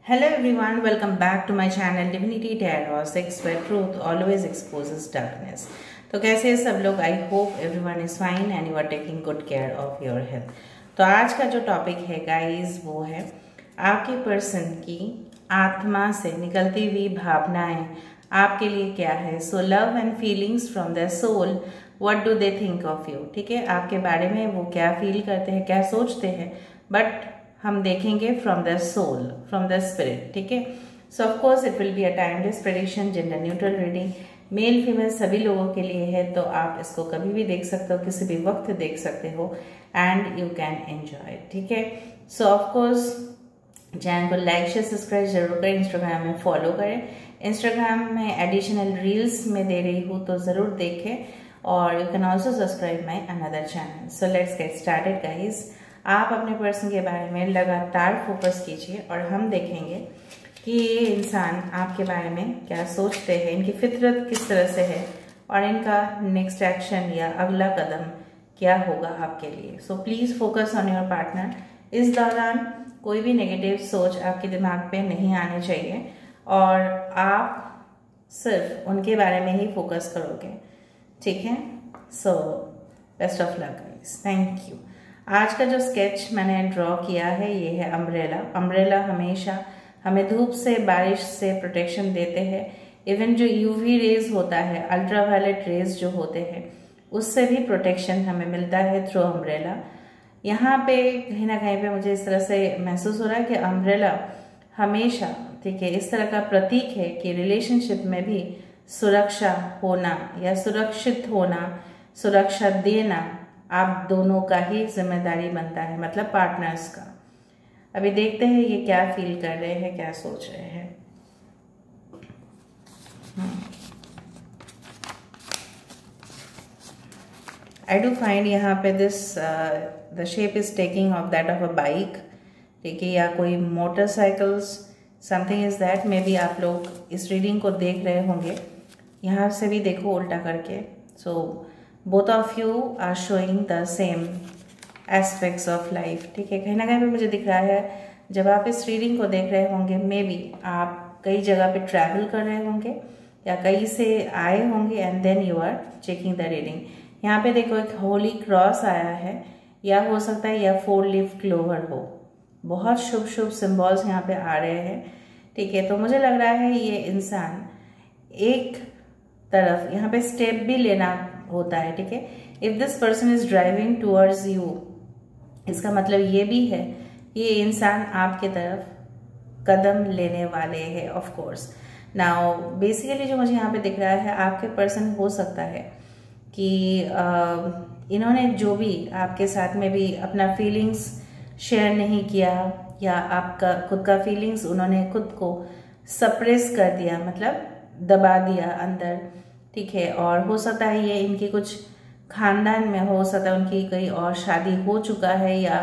Hello everyone, welcome back to my channel Divinity Tarot 6 where truth always exposes darkness। तो कैसे हैं सब लोग? I hope everyone is fine and you are taking good care of your health. तो आज का जो topic है गाइस वो है आपके पर्सन की आत्मा से निकलती हुई भावनाएं आपके लिए क्या है। So love and feelings from the soul, what do they think of you. ठीक है, आपके बारे में वो क्या फील करते हैं, क्या सोचते हैं, बट हम देखेंगे from the soul, from the spirit. ठीक है, so of course it will be a timeless prediction, gender neutral reading, male female सभी लोगों के लिए है। तो आप इसको कभी भी देख सकते हो, किसी भी वक्त देख सकते हो एंड यू कैन एंजॉय। ठीक है, सो ऑफ कोर्स चैनल को लाइक शेयर सब्सक्राइब जरूर करें, इंस्टाग्राम में फॉलो करें। इंस्टाग्राम में एडिशनल रील्स में दे रही हूँ तो जरूर देखें, और you can also subscribe my another channel. So let's get started guys. आप अपने पर्सन के बारे में लगातार फोकस कीजिए और हम देखेंगे कि ये इंसान आपके बारे में क्या सोचते हैं, इनकी फितरत किस तरह से है और इनका नेक्स्ट एक्शन या अगला कदम क्या होगा आपके लिए। So please focus on your partner. इस दौरान कोई भी नेगेटिव सोच आपके दिमाग पे नहीं आनी चाहिए और आप सिर्फ उनके बारे में ही फोकस करोगे। ठीक है, so best of luck guys, thank you. आज का जो स्केच मैंने ड्रॉ किया है ये है अम्ब्रेला। अम्ब्रेला हमेशा हमें धूप से, बारिश से प्रोटेक्शन देते हैं। इवन जो यूवी रेज होता है, अल्ट्रावायलेट रेज जो होते हैं, उससे भी प्रोटेक्शन हमें मिलता है थ्रू अम्ब्रेला। यहाँ पे कहीं ना कहीं पे मुझे इस तरह से महसूस हो रहा है कि अम्ब्रेला हमेशा, ठीक है, इस तरह का प्रतीक है कि रिलेशनशिप में भी सुरक्षा होना या सुरक्षित होना, सुरक्षा देना आप दोनों का ही जिम्मेदारी बनता है, मतलब पार्टनर्स का। अभी देखते हैं ये क्या फील कर रहे हैं, क्या सोच रहे हैं। आई डू फाइंड यहाँ पे this the shape is taking of that of a bike. ठीक है, या कोई motorcycles, something is that. May be आप लोग इस रीडिंग को देख रहे होंगे, यहाँ से भी देखो उल्टा करके। So both of you are showing the same aspects of life. ठीक है, कहीं ना कहीं पे मुझे दिख रहा है जब आप इस रीडिंग को देख रहे होंगे, मे बी आप कई जगह पे ट्रैवल कर रहे होंगे या कहीं से आए होंगे and then you are checking the reading. यहाँ पे देखो एक होली क्रॉस आया है, या हो सकता है या 4 लीफ क्लोवर हो। बहुत शुभ शुभ सिम्बॉल्स यहाँ पे आ रहे हैं। ठीक है, तो मुझे लग रहा है ये इंसान एक तरफ यहाँ पे स्टेप भी लेना होता है। ठीक है, if this person is driving towards you, इसका मतलब ये भी है ये इंसान आपके तरफ कदम लेने वाले हैं। ऑफ कोर्स नाउ बेसिकली जो मुझे यहाँ पे दिख रहा है, आपके पर्सन हो सकता है कि इन्होंने जो भी आपके साथ में भी अपना फीलिंग्स शेयर नहीं किया, या आपका खुद का फीलिंग्स उन्होंने खुद को सप्रेस कर दिया, मतलब दबा दिया अंदर। ठीक है, और हो सकता है ये इनके कुछ खानदान में, हो सकता है उनकी कहीं और शादी हो चुका है या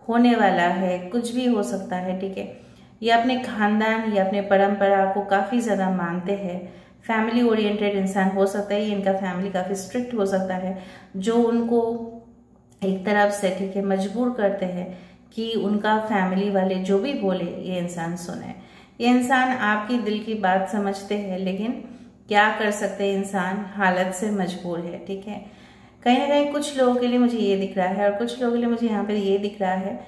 होने वाला है, कुछ भी हो सकता है। ठीक है, ये अपने खानदान या अपने परंपरा को काफ़ी ज़्यादा मानते हैं। फैमिली ओरिएंटेड इंसान हो सकता है, ये इनका फैमिली काफ़ी स्ट्रिक्ट हो सकता है, जो उनको एक तरफ से, ठीक है, मजबूर करते हैं कि उनका फैमिली वाले जो भी बोले ये इंसान सुने। ये इंसान आपकी दिल की बात समझते हैं, लेकिन क्या कर सकते हैं, इंसान हालत से मजबूर है। ठीक है, कहीं ना कहीं कुछ लोगों के लिए मुझे ये दिख रहा है और कुछ लोगों के लिए मुझे यहाँ पे ये दिख रहा है,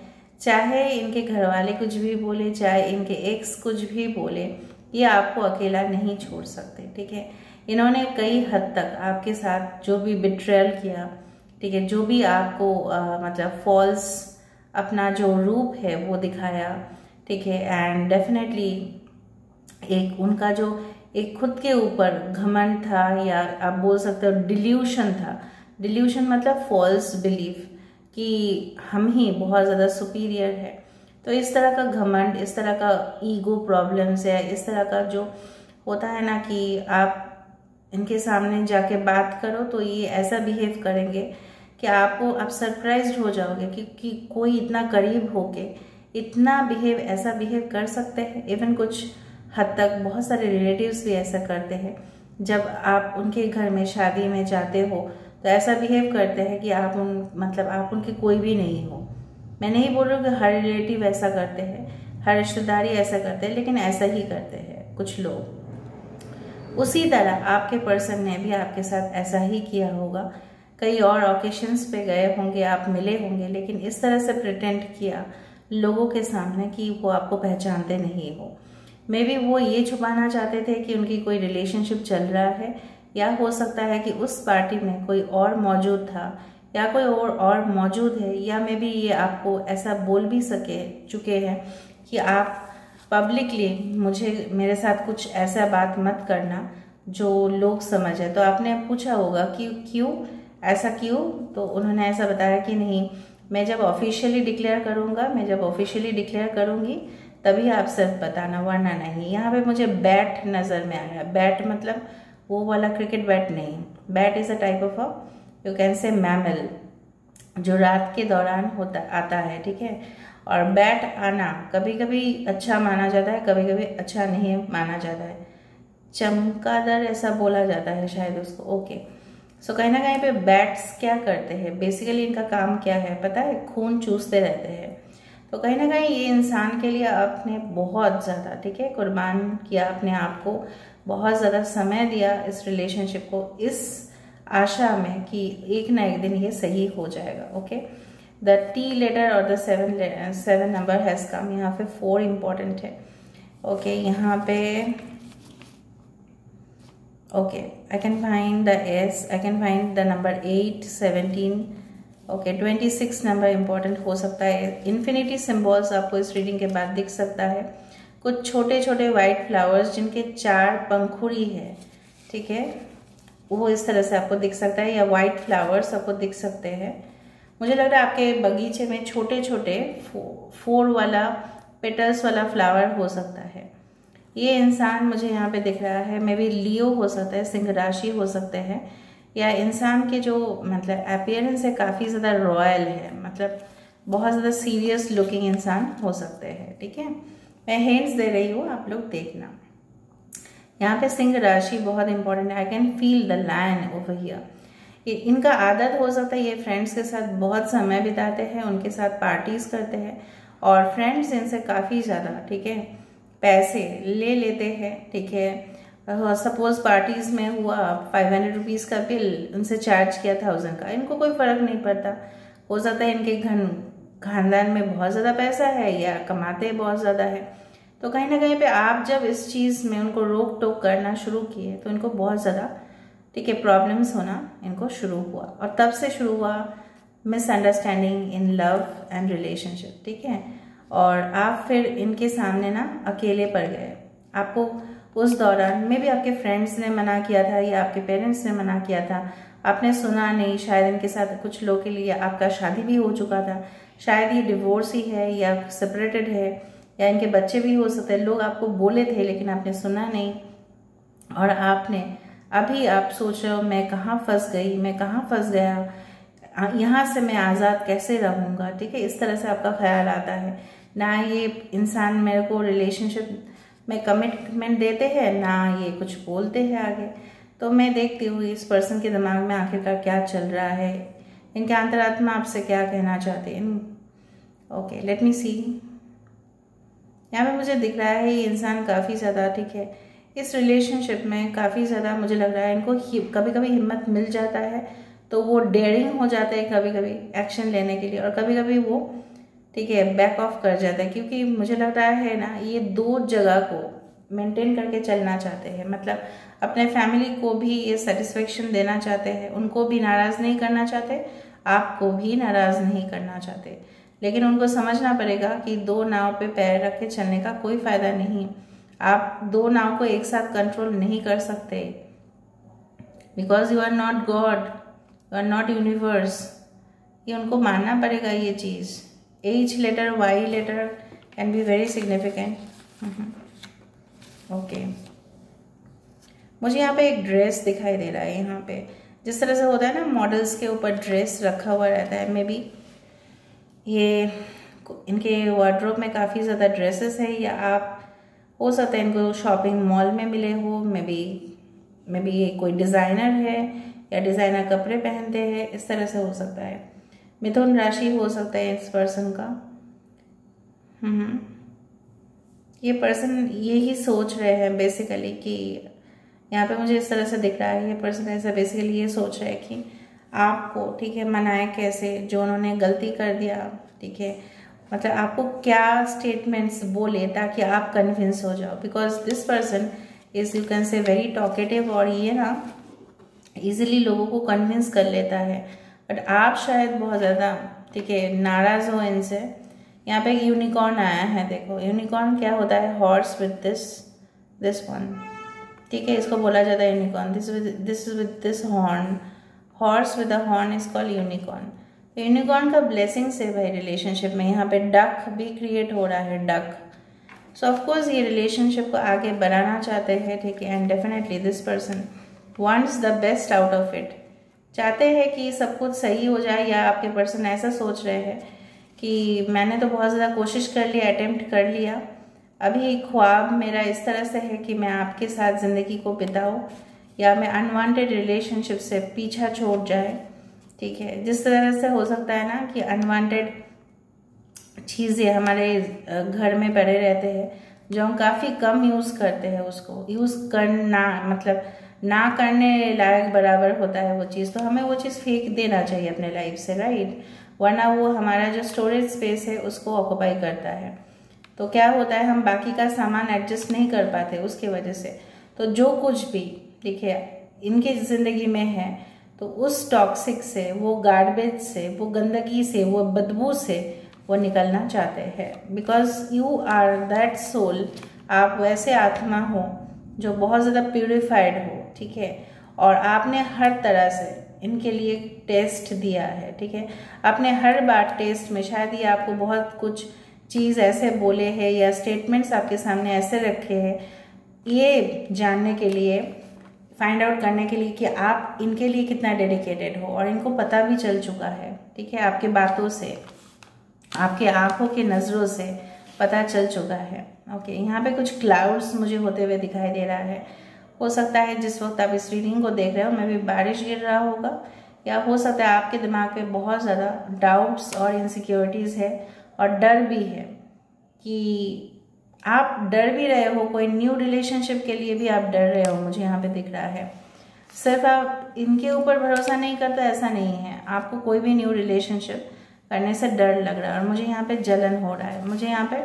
चाहे इनके घर वाले कुछ भी बोले, चाहे इनके एक्स कुछ भी बोले, ये आपको अकेला नहीं छोड़ सकते। ठीक है, इन्होंने कई हद तक आपके साथ जो भी बिट्रेयल किया, ठीक है, जो भी आपको मतलब फॉल्स अपना जो रूप है वो दिखाया। ठीक है, एंड डेफिनेटली एक उनका जो एक खुद के ऊपर घमंड था, या आप बोल सकते हो डिल्यूशन था। डिल्यूशन मतलब फॉल्स बिलीफ कि हम ही बहुत ज़्यादा सुपीरियर है। तो इस तरह का घमंड, इस तरह का ईगो प्रॉब्लम्स है, इस तरह का जो होता है ना कि आप इनके सामने जाके बात करो तो ये ऐसा बिहेव करेंगे कि आप सरप्राइज्ड हो जाओगे कि कोई इतना करीब होके इतना बिहेव, ऐसा बिहेव कर सकते हैं। इवन कुछ हद तक बहुत सारे रिलेटिव्स भी ऐसा करते हैं। जब आप उनके घर में शादी में जाते हो तो ऐसा बिहेव करते हैं कि आप उनके कोई भी नहीं हो। मैं नहीं बोल रही हूँ कि हर रिलेटिव ऐसा करते हैं, हर रिश्तेदारी ऐसा करते हैं, लेकिन ऐसा ही करते हैं कुछ लोग। उसी तरह आपके पर्सन ने भी आपके साथ ऐसा ही किया होगा। कई और ओकेशंस पे गए होंगे, आप मिले होंगे, लेकिन इस तरह से प्रिटेंड किया लोगों के सामने कि वो आपको पहचानते नहीं हो। मे बी वो ये छुपाना चाहते थे कि उनकी कोई रिलेशनशिप चल रहा है, या हो सकता है कि उस पार्टी में कोई और मौजूद था, या कोई और मौजूद है, या मे बी ये आपको ऐसा बोल भी चुके हैं कि आप पब्लिकली मेरे साथ कुछ ऐसा बात मत करना जो लोग समझे। तो आपने पूछा होगा कि क्यों, ऐसा क्यों? तो उन्होंने ऐसा बताया कि नहीं, मैं जब ऑफिशियली डिक्लेयर करूंगी तभी आप सिर्फ बताना, वरना नहीं। यहाँ पे मुझे बैट नज़र में आया। बैट मतलब वो वाला क्रिकेट बैट नहीं। Bat is a type of you can say mammal, जो रात के दौरान आता है, ठीक है। और बैट आना कभी कभी अच्छा माना जाता है, कभी कभी अच्छा नहीं माना जाता है। चमगादड़ ऐसा बोला जाता है शायद उसको। ओके, सो कहीं ना कहीं पे बैट्स क्या करते हैं, बेसिकली इनका काम क्या है पता है? खून चूसते रहते हैं। तो कहीं ना कहीं ये इंसान के लिए आपने बहुत ज़्यादा, ठीक है, कुर्बान किया अपने आप को, बहुत ज़्यादा समय दिया इस रिलेशनशिप को, इस आशा में कि एक ना एक दिन ये सही हो जाएगा। ओके, द टी लेटर और द 7 नंबर हैज़ कम। यहाँ पे 4 इम्पॉर्टेंट है। ओके, यहाँ पे okay, I can find the S, I can find the number 8, 17, okay, 26 number important हो सकता है। इन्फिनिटी सिम्बॉल्स आपको इस रीडिंग के बाद दिख सकता है। कुछ छोटे छोटे वाइट फ्लावर्स जिनके 4 पंखुड़ी है, ठीक है, वो इस तरह से आपको दिख सकता है, या वाइट फ्लावर्स आपको दिख सकते हैं। मुझे लग रहा है आपके बगीचे में छोटे छोटे 4 वाला पेटल्स वाला फ्लावर हो सकता है। ये इंसान मुझे यहाँ पे दिख रहा है, मे बी लियो हो सकता है, सिंह राशि हो सकते हैं, या इंसान के जो मतलब अपीयरेंस है काफ़ी ज़्यादा रॉयल है, मतलब बहुत ज़्यादा सीरियस लुकिंग इंसान हो सकते हैं, ठीक है। मैं हिंट्स दे रही हूँ, आप लोग देखना। यहाँ पे सिंह राशि बहुत इंपॉर्टेंट है। I can feel the lion over here. इनका आदत हो सकता है, ये फ्रेंड्स के साथ बहुत समय बिताते हैं, उनके साथ पार्टीज करते हैं, और फ्रेंड्स इनसे काफ़ी ज़्यादा, ठीक है, पैसे ले लेते हैं, ठीक है। सपोज पार्टीज में हुआ 500 रुपीज़ का बिल उनसे चार्ज किया 1000 का, इनको कोई फ़र्क नहीं पड़ता। हो सकता है इनके खानदान में बहुत ज़्यादा पैसा है, या कमाते बहुत ज़्यादा है। तो कहीं ना कहीं पे आप जब इस चीज़ में उनको रोक टोक करना शुरू किए तो इनको बहुत ज़्यादा, ठीक है, प्रॉब्लम्स होना इनको शुरू हुआ, और तब से शुरू हुआ misunderstanding in love and relationship, ठीक है। और आप फिर इनके सामने ना अकेले पड़ गए। आपको उस दौरान में भी आपके फ्रेंड्स ने मना किया था, या आपके पेरेंट्स ने मना किया था, आपने सुना नहीं। शायद इनके साथ कुछ लोग के लिए आपका शादी भी हो चुका था, शायद ये डिवोर्स ही है या सेपरेटेड है, या इनके बच्चे भी हो सकते हैं। लोग आपको बोले थे लेकिन आपने सुना नहीं, और आपने अभी आप सोच रहे हो मैं कहाँ फंस गई, मैं कहाँ फंस गया, यहाँ से मैं आज़ाद कैसे रहूँगा, ठीक है। इस तरह से आपका ख्याल आता है। ना ये इंसान मेरे को रिलेशनशिप में कमिटमेंट देते हैं, ना ये कुछ बोलते हैं आगे। तो मैं देखती हूँ इस पर्सन के दिमाग में आखिरकार क्या चल रहा है, इनके अंतरात्मा आपसे क्या कहना चाहते हैं। ओके, लेट मी सी। यहाँ पे मुझे दिख रहा है ये इंसान काफ़ी ज़्यादा, ठीक है, इस रिलेशनशिप में काफ़ी ज़्यादा मुझे लग रहा है इनको कभी कभी हिम्मत मिल जाता है तो वो डेयरिंग हो जाता है कभी कभी एक्शन लेने के लिए, और कभी कभी वो, ठीक है, बैक ऑफ कर जाता है। क्योंकि मुझे लग रहा है ना ये 2 जगह को मेंटेन करके चलना चाहते हैं, मतलब अपने फैमिली को भी ये सेटिस्फेक्शन देना चाहते हैं, उनको भी नाराज़ नहीं करना चाहते, आपको भी नाराज़ नहीं करना चाहते। लेकिन उनको समझना पड़ेगा कि 2 नाव पे पैर रख के चलने का कोई फ़ायदा नहीं। आप 2 नाव को एक साथ कंट्रोल नहीं कर सकते, because you are not God, you are not universe. ये उनको मानना पड़ेगा ये चीज़। H letter, Y letter can be very significant. Okay, मुझे यहाँ पे एक ड्रेस दिखाई दे रहा है। यहाँ पे जिस तरह से होता है ना, मॉडल्स के ऊपर ड्रेस रखा हुआ रहता है, मे बी ये इनके वार्डरोब में काफ़ी ज़्यादा ड्रेसेस है, या आप हो सकता है इनको शॉपिंग मॉल में मिले हो, मे बी ये कोई डिज़ाइनर है या डिज़ाइनर कपड़े पहनते हैं, इस तरह से हो सकता है। मिथुन राशि हो सकता है इस पर्सन का। ये पर्सन यही सोच रहे हैं बेसिकली कि यहाँ पे मुझे इस तरह से दिख रहा है, ये पर्सन ऐसा बेसिकली ये सोच रहे हैं कि आपको, ठीक है, मनाए कैसे, जो उन्होंने गलती कर दिया, ठीक है, मतलब आपको क्या स्टेटमेंट्स बोले ताकि आप कन्विंस हो जाओ। Because this person is, you can say, very talkative, और ये ना इजीली लोगों को कन्विंस कर लेता है। बट आप शायद बहुत ज़्यादा, ठीक है, नाराज़ हो इनसे। यहाँ पे एक यूनिकॉर्न आया है, देखो यूनिकॉर्न क्या होता है, हॉर्स विद दिस वन, ठीक है, इसको बोला जाता है unicorn. This is with this horn, horse with a horn is called unicorn. Unicorn का ब्लेसिंग्स है भाई रिलेशनशिप में। यहाँ पे डक भी क्रिएट हो रहा है, डक। सो ऑफकोर्स ये रिलेशनशिप को आगे बढ़ाना चाहते हैं, ठीक है, and definitely this person wants the best out of it. चाहते हैं कि सब कुछ सही हो जाए, या आपके पर्सन ऐसा सोच रहे हैं कि मैंने तो बहुत ज़्यादा कोशिश कर लिया, अटेम्प्ट कर लिया, अभी ख्वाब मेरा इस तरह से है कि मैं आपके साथ ज़िंदगी को बिताऊँ, या मैं अनवांटेड रिलेशनशिप से पीछा छोड़ जाए, ठीक है। जिस तरह से हो सकता है ना कि अनवांटेड चीज़ें हमारे घर में पड़े रहते हैं, जो हम काफ़ी कम यूज़ करते हैं, उसको यूज़ करना मतलब ना करने लायक बराबर होता है वो चीज़, तो हमें वो चीज़ फेंक देना चाहिए अपने लाइफ से, राइट, वरना वो हमारा जो स्टोरेज स्पेस है उसको ऑक्यूपाई करता है। तो क्या होता है, हम बाकी का सामान एडजस्ट नहीं कर पाते उसकी वजह से। तो जो कुछ भी, ठीक है, इनकी ज़िंदगी में है, तो उस टॉक्सिक से, वो गार्बेज से, वो गंदगी से, वो बदबू से वो निकलना चाहते हैं। Because you are that soul, आप वैसे आत्मा हो जो बहुत ज़्यादा प्यूरिफाइड हो, ठीक है, और आपने हर तरह से इनके लिए टेस्ट दिया है, ठीक है। आपने हर बार टेस्ट में शायद ये आपको बहुत कुछ चीज़ ऐसे बोले हैं, या स्टेटमेंट्स आपके सामने ऐसे रखे हैं, ये जानने के लिए, फाइंड आउट करने के लिए कि आप इनके लिए कितना डेडिकेटेड हो। और इनको पता भी चल चुका है, ठीक है, आपके बातों से, आपके आंखों की नज़रों से पता चल चुका है। ओके, यहाँ पे कुछ क्लाउड्स मुझे होते हुए दिखाई दे रहा है। हो सकता है जिस वक्त आप इस रीडिंग को देख रहे हो मे भी बारिश गिर रहा होगा, या हो सकता है आपके दिमाग पे बहुत ज़्यादा डाउट्स और इनसिक्योरिटीज़ है, और डर भी है कि आप डर भी रहे हो, कोई न्यू रिलेशनशिप के लिए भी आप डर रहे हो, मुझे यहाँ पे दिख रहा है। सिर्फ आप इनके ऊपर भरोसा नहीं करते ऐसा नहीं है, आपको कोई भी न्यू रिलेशनशिप करने से डर लग रहा है। और मुझे यहाँ पे जलन हो रहा है, मुझे यहाँ पे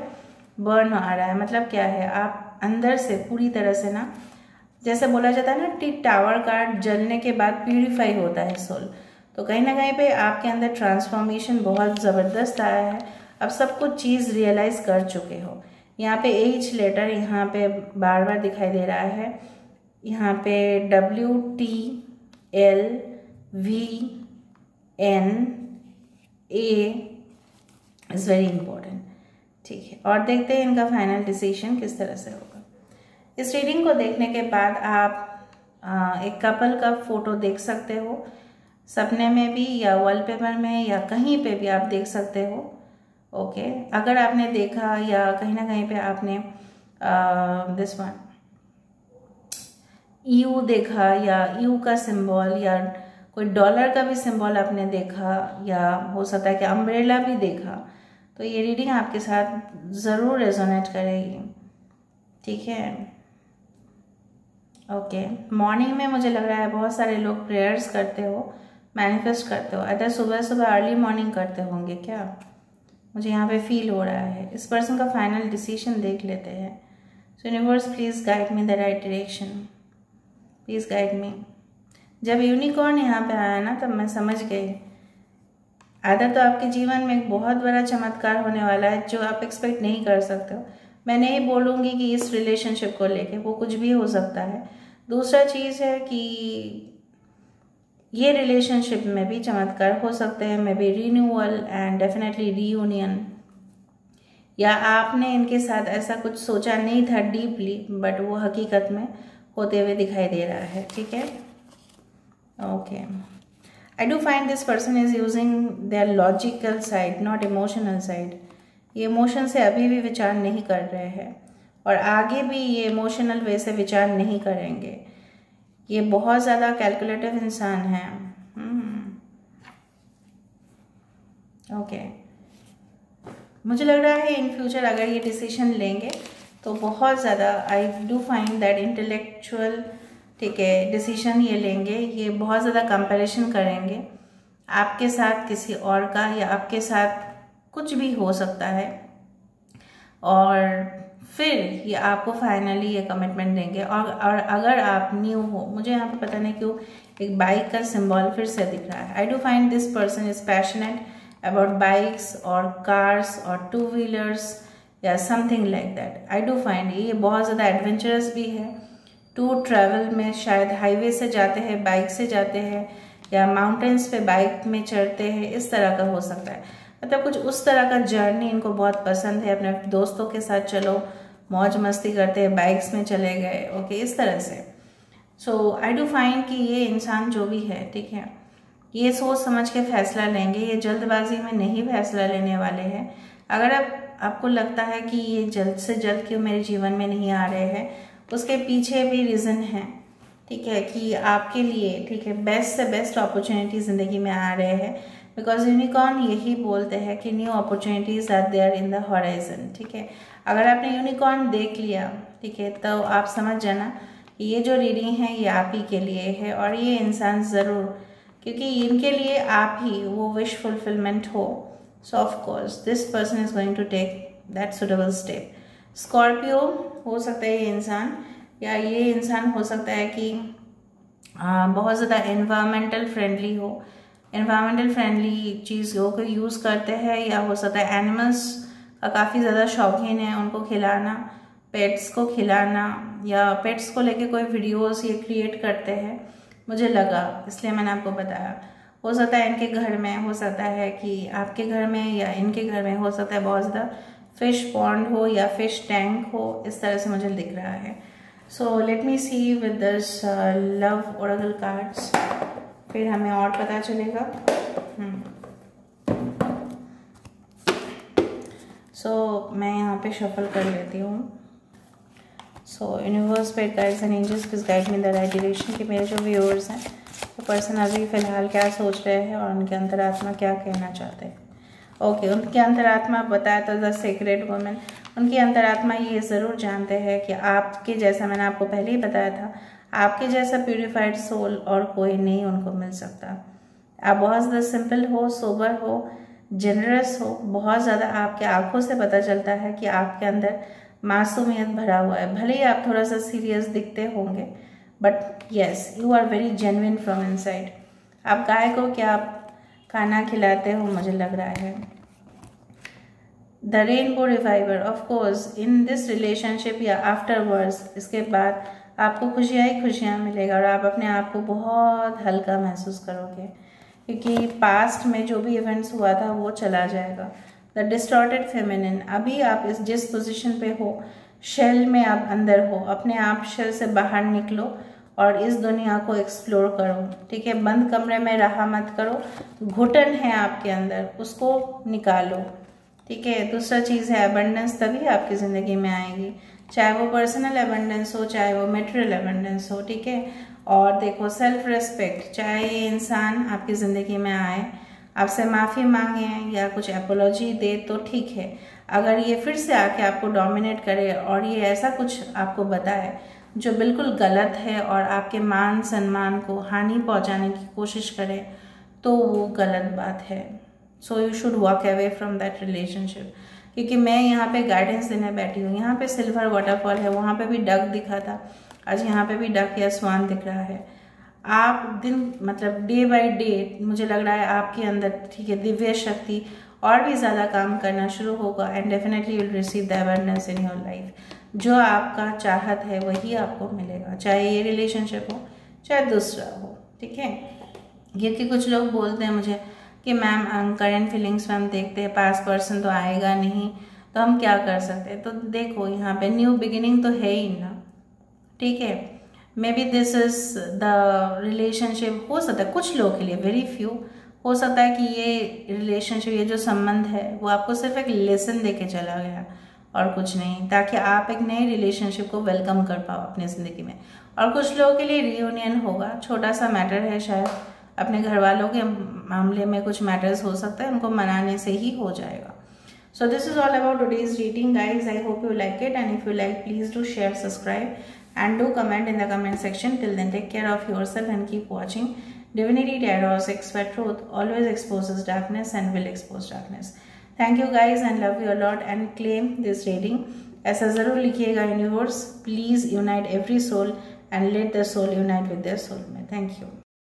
बर्न आ रहा है। मतलब क्या है, आप अंदर से पूरी तरह से ना, जैसे बोला जाता है ना, टिक टावर का जलने के बाद प्यूरिफाई होता है सोल, तो कहीं ना कहीं पे आपके अंदर ट्रांसफॉर्मेशन बहुत ज़बरदस्त आया है। अब सब कुछ चीज़ रियलाइज़ कर चुके हो। यहाँ पे एच लेटर यहाँ पे बार बार दिखाई दे रहा है, यहाँ पे WTLVNA इज़ वेरी इंपॉर्टेंट, ठीक है। और देखते हैं इनका फाइनल डिसीजन किस तरह से होगा। इस रीडिंग को देखने के बाद आप एक कपल का फोटो देख सकते हो, सपने में भी या वॉलपेपर में या कहीं पे भी आप देख सकते हो। ओके, अगर आपने देखा या कहीं ना कहीं पे आपने दिस वन यू देखा, या यू का सिंबल, या कोई डॉलर का भी सिंबल आपने देखा, या हो सकता है कि अम्ब्रेला भी देखा, तो ये रीडिंग आपके साथ ज़रूर रेजोनेट करेगी, ठीक है। ओके, मॉर्निंग में मुझे लग रहा है बहुत सारे लोग प्रेयर्स करते हो, मैनिफेस्ट करते हो, अदर सुबह सुबह अर्ली मॉर्निंग करते होंगे क्या, मुझे यहाँ पे फील हो रहा है। इस पर्सन का फाइनल डिसीजन देख लेते हैं। सो universe please guide me the right direction, please guide me. जब यूनिकॉर्न यहाँ पे आया ना, तब मैं समझ गई आदर तो आपके जीवन में एक बहुत बड़ा चमत्कार होने वाला है जो आप एक्सपेक्ट नहीं कर सकते हो। मैं नहीं बोलूँगी कि इस रिलेशनशिप को लेके, वो कुछ भी हो सकता है। दूसरा चीज़ है कि ये रिलेशनशिप में भी चमत्कार हो सकते हैं, may be renewal and definitely reunion, या आपने इनके साथ ऐसा कुछ सोचा नहीं था डीपली, बट वो हकीकत में होते हुए दिखाई दे रहा है, ठीक है। Okay, I do find this person is using their logical side, not emotional side. ये इमोशन से अभी भी विचार नहीं कर रहे हैं, और आगे भी ये इमोशनल वे से विचार नहीं करेंगे। ये बहुत ज़्यादा कैलकुलेटिव इंसान है। ओके, मुझे लग रहा है इन फ्यूचर अगर ये डिसीजन लेंगे तो बहुत ज़्यादा I do find that intellectual, ठीक है, डिसीजन ये लेंगे, ये बहुत ज़्यादा कंपैरिजन करेंगे आपके साथ किसी और का, या आपके साथ कुछ भी हो सकता है, और फिर ये आपको फाइनली ये कमिटमेंट देंगे। और अगर आप न्यू हो, मुझे यहाँ पे पता नहीं क्यों एक बाइक का सिंबल फिर से दिख रहा है। I do find this person is passionate about bikes और कार्स और टू व्हीलर्स या something like that. I do find ये बहुत ज़्यादा एडवेंचरस भी है। टू ट्रैवल में शायद हाईवे से जाते हैं, बाइक से जाते हैं, या माउंटेन्स पे बाइक में चढ़ते हैं, इस तरह का हो सकता है। मतलब कुछ उस तरह का जर्नी इनको बहुत पसंद है। अपने दोस्तों के साथ चलो, मौज मस्ती करते हैं, बाइक्स में चले गए, ओके, इस तरह से। सो आई डू फाइंड कि ये इंसान जो भी है, ठीक है, ये सोच समझ के फैसला लेंगे, ये जल्दबाजी में नहीं फैसला लेने वाले हैं। अगर आपको लगता है कि ये जल्द से जल्द क्यों मेरे जीवन में नहीं आ रहे हैं, उसके पीछे भी रीज़न है, ठीक है, कि आपके लिए, ठीक है, बेस्ट से बेस्ट अपॉर्चुनिटी ज़िंदगी में आ रहे हैं। बिकॉज यूनिकॉर्न यही बोलते हैं कि new opportunities are there in the horizon, ठीक है। अगर आपने यूनिकॉर्न देख लिया, ठीक है, तो आप समझ जाना ये जो रीडिंग है ये आप ही के लिए है, और ये इंसान ज़रूर, क्योंकि इनके लिए आप ही वो विश फुलफिलमेंट हो। So of course this person is going to take that suitable step. Scorpio हो सकता है ये इंसान, या ये इंसान हो सकता है कि बहुत ज़्यादा एनवायरमेंटल फ्रेंडली हो, एनवायरमेंटल फ्रेंडली चीज़ों को यूज़ करते हैं, या हो सकता है एनिमल्स का काफ़ी ज़्यादा शौकीन है, उनको खिलाना, पेट्स को खिलाना, या पेट्स को लेके कोई वीडियोस ये क्रिएट करते हैं, मुझे लगा, इसलिए मैंने आपको बताया। हो सकता है इनके घर में, हो सकता है कि आपके घर में या इनके घर में, हो सकता है बहुत ज़्यादा फिश पॉन्ड हो या फिश टैंक हो, इस तरह से मुझे दिख रहा है। So let me see with this love oracle cards, फिर हमें और पता चलेगा। सो मैं यहाँ पे शफल कर लेती हूँ। So universe, spirit guides and angels, please guide me the right direction, कि मेरे जो व्यूअर्स हैं, तो पर्सन अभी फ़िलहाल क्या सोच रहे हैं और उनके अंतरात्मा क्या कहना चाहते हैं। ओके, उनकी अंतरात्मा बताया तो द सीक्रेट वुमेन, उनकी अंतरात्मा ये ज़रूर जानते हैं कि आपके जैसा, मैंने आपको पहले ही बताया था, आपके जैसा प्यूरिफाइड सोल और कोई नहीं उनको मिल सकता। आप बहुत ज़्यादा सिंपल हो, सोबर हो, जनरस हो, बहुत ज़्यादा आपके आंखों से पता चलता है कि आपके अंदर मासूमियत भरा हुआ है। भले ही आप थोड़ा सा सीरियस दिखते होंगे, but yes, you are very genuine from inside. आप गाय को क्या खाना खिलाते हो, मुझे लग रहा है। The rainbow reviver, of course in this relationship या आफ्टरवर्ड्स, इसके बाद आपको खुशियाँ ही खुशियाँ मिलेगा, और आप अपने आप को बहुत हल्का महसूस करोगे, क्योंकि पास्ट में जो भी इवेंट्स हुआ था वो चला जाएगा। द डिस्टॉर्टेड फेमिनिन, अभी आप जिस पोजीशन पे हो, शेल में आप अंदर हो, अपने आप शेल से बाहर निकलो और इस दुनिया को एक्सप्लोर करो, ठीक है। बंद कमरे में रहा मत करो, घुटन है आपके अंदर, उसको निकालो, ठीक है। दूसरा चीज़ है अबंडेंस, तभी आपकी ज़िंदगी में आएगी, चाहे वो पर्सनल अबंडेंस हो, चाहे वो मटेरियल अबंडेंस हो, ठीक है। और देखो, सेल्फ रिस्पेक्ट, चाहे ये इंसान आपकी ज़िंदगी में आए, आपसे माफ़ी मांगे या कुछ एपोलॉजी दे तो ठीक है। अगर ये फिर से आके आपको डोमिनेट करे और ये ऐसा कुछ आपको बताए जो बिल्कुल गलत है और आपके मान सम्मान को हानि पहुंचाने की कोशिश करे, तो वो गलत बात है। So you should walk away from that relationship. क्योंकि मैं यहाँ पे गाइडेंस देने बैठी हूँ, यहाँ पे सिल्वर वाटरफॉल है, वहाँ पे भी डक दिखा था, आज यहाँ पे भी डक या स्वान दिख रहा है। आप दिन, मतलब डे बाय डे, मुझे लग रहा है आपके अंदर, ठीक है, दिव्य शक्ति और भी ज़्यादा काम करना शुरू होगा, and definitely you will receive the awareness in your life. जो आपका चाहत है वही आपको मिलेगा, चाहे ये रिलेशनशिप हो चाहे दूसरा हो, ठीक है। क्योंकि कुछ लोग बोलते हैं मुझे कि मैम करेंट फीलिंग्स में हम देखते हैं, पास्ट पर्सन तो आएगा नहीं, तो हम क्या कर सकते हैं। तो देखो, यहाँ पे न्यू बिगिनिंग तो है ही ना, ठीक है। May be this is the relationship, हो सकता है कुछ लोगों के लिए, वेरी फ्यू, हो सकता है कि ये रिलेशनशिप, ये जो संबंध है वो आपको सिर्फ एक लेसन दे के चला गया और कुछ नहीं, ताकि आप एक नए रिलेशनशिप को वेलकम कर पाओ अपनी ज़िंदगी में। और कुछ लोगों के लिए रियूनियन होगा, छोटा सा मैटर है, शायद अपने घर वालों के मामले में कुछ मैटर्स हो सकता है, उनको मनाने से ही हो जाएगा। So this is all about today's reading, guys. I hope you like it, and if you like, please do share, subscribe, and do comment in the comment section. Till then, take care of yourself and keep watching. Divinity Tarot 6, where truth always exposes darkness and will expose darkness. Thank you guys, and love you a lot, and claim this reading. ऐसा ज़रूर लिखिएगा universe, please unite every soul and let the soul unite with their soulmate. Thank you.